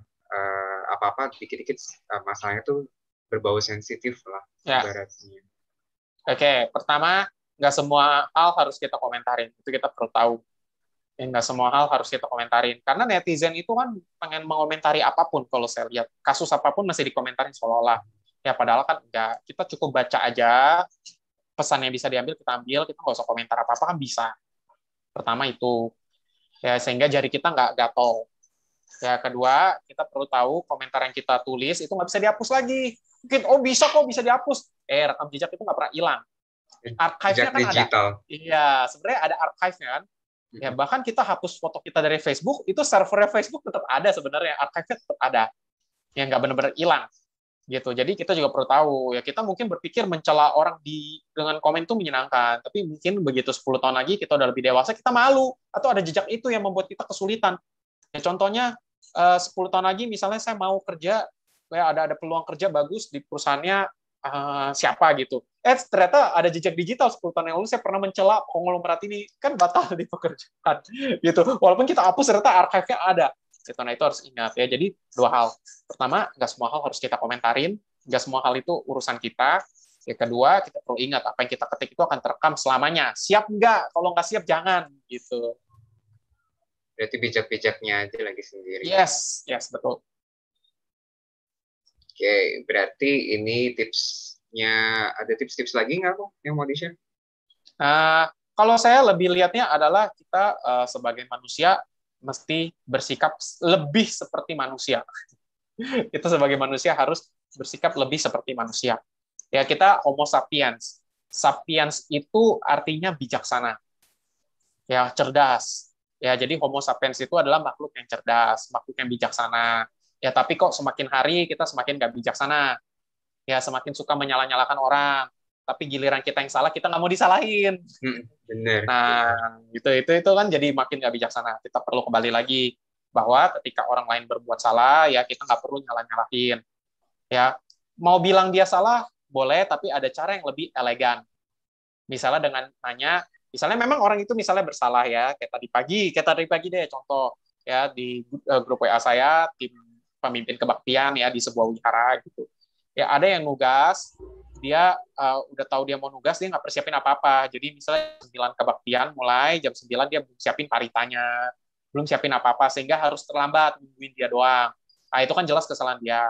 apa-apa dikit-dikit masalahnya tuh berbau sensitif lah ibaratnya. Oke, pertama, nggak semua hal harus kita komentarin, itu kita perlu tahu. Nggak semua hal harus kita komentarin, karena netizen itu kan pengen mengomentari apapun. Kalau saya lihat kasus apapun masih dikomentarin seolah-olah ya, padahal kan enggak. Kita cukup baca aja, pesan yang bisa diambil kita ambil, kita nggak usah komentar apa-apa kan bisa. Pertama itu ya, sehingga jari kita nggak gatel. Ya, kedua, kita perlu tahu komentar yang kita tulis itu nggak bisa dihapus lagi. Mungkin, bisa kok bisa dihapus. Rekam jejak itu nggak pernah hilang. Archive-nya kan digital. Ada. Iya, sebenarnya ada archive-nya kan. Ya, bahkan kita hapus foto kita dari Facebook, itu servernya Facebook tetap ada sebenarnya, archive-nya tetap ada. Yang nggak benar-benar hilang. Gitu. Jadi kita juga perlu tahu, ya kita mungkin berpikir mencela orang dengan komen itu menyenangkan, tapi mungkin begitu 10 tahun lagi kita udah lebih dewasa, kita malu, atau ada jejak itu yang membuat kita kesulitan. Ya, contohnya 10 tahun lagi misalnya saya mau kerja, ya ada peluang kerja bagus di perusahaannya siapa gitu. Ternyata ada jejak digital 10 tahun yang lalu saya pernah mencela konglomerat ini, kan batal di pekerjaan gitu. Walaupun kita hapus ternyata archive-nya ada. Gitu. Nah, itu harus ingat ya. Jadi dua hal. Pertama, nggak semua hal harus kita komentarin, nggak semua hal itu urusan kita. Yang kedua, kita perlu ingat apa yang kita ketik itu akan terekam selamanya. Siap nggak? Kalau nggak siap jangan gitu. Berarti bijak-bijaknya aja lagi sendiri. Yes, betul. Oke, berarti ini tipsnya, ada tips-tips lagi nggak kok yang mau di-share? Kalau saya lebih lihatnya adalah kita sebagai manusia mesti bersikap lebih seperti manusia. Kita sebagai manusia harus bersikap lebih seperti manusia. Ya, kita Homo sapiens. Sapiens itu artinya bijaksana. Ya, cerdas. Ya, jadi Homo sapiens itu adalah makhluk yang cerdas, makhluk yang bijaksana. Ya, tapi kok semakin hari kita semakin nggak bijaksana. Ya, semakin suka menyalah-nyalahkan orang. tapi giliran kita yang salah, kita nggak mau disalahin. Bener. Nah, itu kan jadi makin nggak bijaksana. Kita perlu kembali lagi bahwa ketika orang lain berbuat salah, ya kita nggak perlu nyalahin. Ya, mau bilang dia salah boleh, tapi ada cara yang lebih elegan. Misalnya dengan nanya, misalnya memang orang itu misalnya bersalah ya, kayak tadi pagi deh contoh ya di grup WA saya, tim pemimpin kebaktian ya di sebuah wihara gitu. Ya ada yang nugas, dia udah tahu dia mau nugas, dia nggak persiapin apa-apa. Jadi misalnya 9 kebaktian mulai jam 9 dia belum siapin paritanya, belum siapin apa-apa sehingga harus terlambat nungguin dia doang. Nah, itu kan jelas kesalahan dia.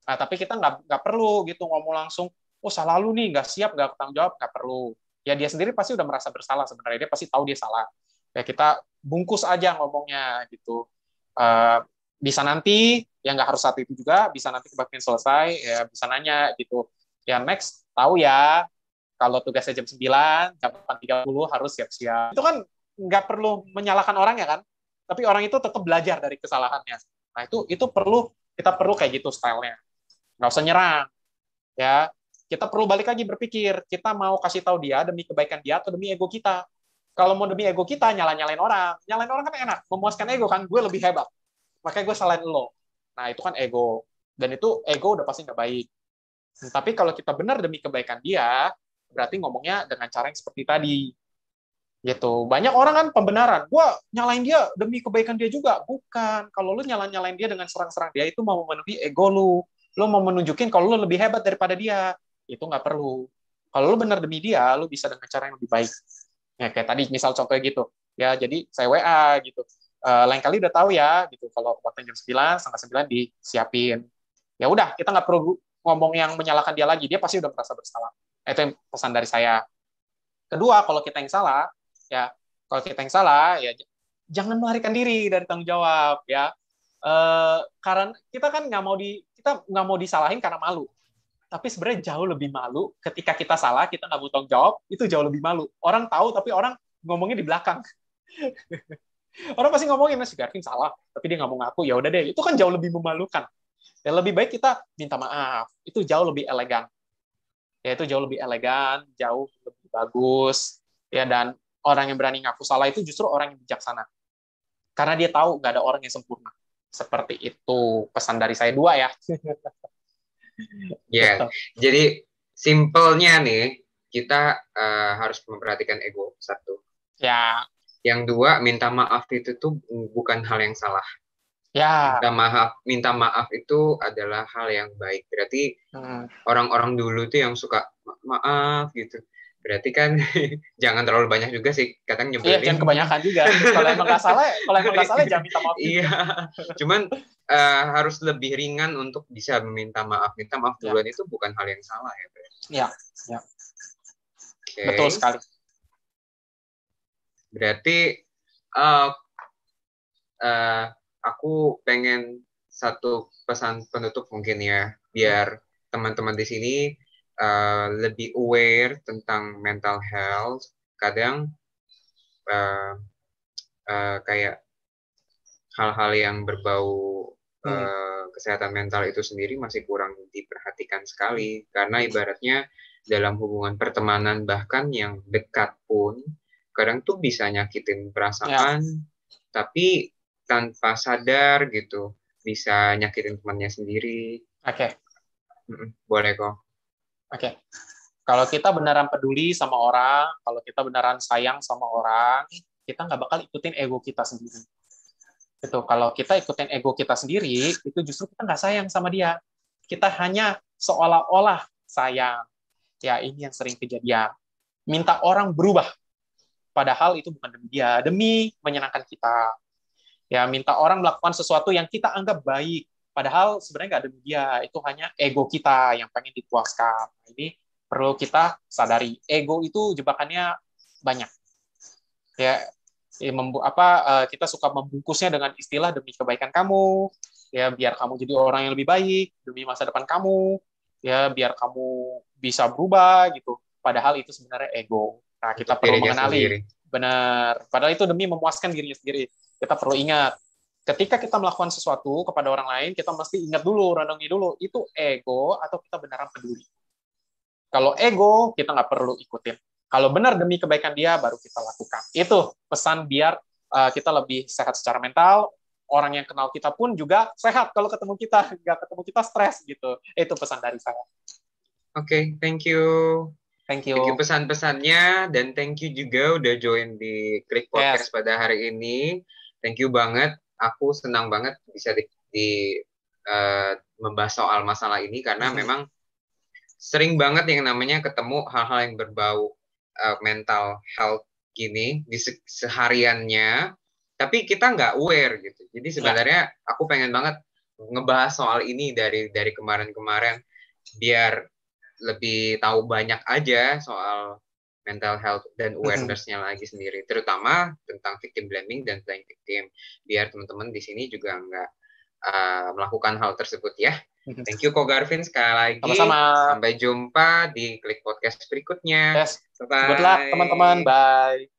Nah, tapi kita nggak perlu gitu ngomong langsung, oh salah lu nih, nggak siap, nggak bertanggung jawab, nggak perlu. Ya dia sendiri pasti udah merasa bersalah sebenarnya, dia pasti tahu dia salah. Ya kita bungkus aja ngomongnya gitu. Bisa nanti, ya nggak harus saat itu juga, bisa nanti kebaktian selesai, ya bisa nanya gitu. Ya next, tahu ya, kalau tugasnya jam 9, jam 8.30 harus siap-siap. Itu kan nggak perlu menyalahkan orang ya kan, tapi orang itu tetap belajar dari kesalahannya. Nah itu kita perlu kayak gitu stylenya. Nggak usah nyerang. Ya, kita perlu balik lagi berpikir, kita mau kasih tahu dia demi kebaikan dia atau demi ego kita. Kalau mau demi ego kita, nyalain orang kan enak, memuaskan ego kan, gue lebih hebat, makanya gue salahin lo. Nah itu kan ego, dan itu ego udah pasti nggak baik. Tapi kalau kita benar demi kebaikan dia, berarti ngomongnya dengan cara yang seperti tadi. Gitu. Banyak orang kan pembenaran, gue nyalain dia demi kebaikan dia juga. Bukan, kalau lu nyalain dia dengan serang-serang dia, itu mau memenuhi ego lu mau menunjukin kalau lu lebih hebat daripada dia. Itu nggak perlu. Kalau lu benar demi dia, lu bisa dengan cara yang lebih baik. Ya, kayak tadi misal contohnya gitu. Ya, jadi saya WA gitu. Lain kali udah tahu ya gitu. Kalau waktu jam 9, setengah 9 disiapin. Ya udah, kita nggak perlu ngomong yang menyalahkan dia lagi. Dia pasti udah merasa bersalah. Itu yang pesan dari saya. Kedua, kalau kita yang salah, ya jangan melarikan diri dari tanggung jawab ya. Karena kita kan kita nggak mau disalahin karena malu. Tapi sebenarnya jauh lebih malu ketika kita salah, kita nggak mau tanggung jawab, itu jauh lebih malu. Orang tahu, tapi orang ngomongnya di belakang. Orang pasti ngomongin, si Garvin salah, tapi dia nggak mau ngaku, ya udah deh. Itu kan jauh lebih memalukan. Dan lebih baik kita minta maaf. Itu jauh lebih elegan. Ya, itu jauh lebih elegan, jauh lebih bagus. Ya, dan orang yang berani ngaku salah itu justru orang yang bijaksana. Karena dia tahu nggak ada orang yang sempurna. Seperti itu pesan dari saya 2 ya. Ya, jadi simpelnya nih, kita harus memperhatikan ego, 1. Ya. Yang 2, minta maaf itu tuh bukan hal yang salah. Ya. Minta maaf itu adalah hal yang baik. Berarti orang-orang dulu tuh yang suka maaf gitu. Berarti kan jangan terlalu banyak juga sih, kadang nyebelin. Iya, jangan kebanyakan juga. Kalau emang nggak salah, jangan minta maaf juga. Iya, cuman harus lebih ringan untuk bisa meminta maaf. Minta maaf duluan itu bukan hal yang salah ya, berarti. Iya, ya. Okay. Betul sekali. Berarti aku pengen satu pesan penutup mungkin ya, biar teman-teman di sini lebih aware tentang mental health. Kadang kayak hal-hal yang berbau kesehatan mental itu sendiri masih kurang diperhatikan sekali, karena ibaratnya dalam hubungan pertemanan bahkan yang dekat pun kadang tuh bisa nyakitin perasaan, tapi tanpa sadar gitu bisa nyakitin temannya sendiri. Oke. Boleh kok. Oke. Kalau kita beneran peduli sama orang, kalau kita beneran sayang sama orang, kita nggak bakal ikutin ego kita sendiri. Itu kalau kita ikutin ego kita sendiri, itu justru kita nggak sayang sama dia. Kita hanya seolah-olah sayang. Ya, ini yang sering kejadian. Minta orang berubah. Padahal itu bukan demi dia, demi menyenangkan kita. Ya, minta orang melakukan sesuatu yang kita anggap baik. Padahal sebenarnya nggak demi dia. Itu hanya ego kita yang pengen dipuaskan. Ini perlu kita sadari. Ego itu jebakannya banyak. Ya, kita suka membungkusnya dengan istilah demi kebaikan kamu, ya biar kamu jadi orang yang lebih baik, demi masa depan kamu, ya biar kamu bisa berubah gitu. Padahal itu sebenarnya ego. Nah, kita perlu mengenali. Benar. Padahal itu demi memuaskan dirinya sendiri. Kita perlu ingat, ketika kita melakukan sesuatu kepada orang lain, kita mesti ingat dulu, renungi dulu, itu ego atau kita beneran peduli. Kalau ego, kita nggak perlu ikutin. Kalau benar demi kebaikan dia, baru kita lakukan. Itu pesan biar kita lebih sehat secara mental. Orang yang kenal kita pun juga sehat kalau ketemu kita. Nggak ketemu kita stres gitu. Itu pesan dari saya. Oke, thank you. Thank Thank you you. pesan-pesannya, dan thank you juga udah join di Klik Podcast pada hari ini. Thank you banget. Aku senang banget bisa membahas soal masalah ini, karena memang sering banget yang namanya ketemu hal-hal yang berbau mental health gini di sehariannya, tapi kita nggak aware gitu. Jadi sebenarnya aku pengen banget ngebahas soal ini dari kemarin-kemarin, biar lebih tahu banyak aja soal mental health dan awareness-nya lagi sendiri, terutama tentang victim blaming dan playing victim, biar teman-teman di sini juga nggak melakukan hal tersebut ya. Thank you Ko Garvin sekali lagi. Sama-sama. Sampai jumpa di Klik Podcast berikutnya. Bye-bye. Good luck teman-teman. Bye.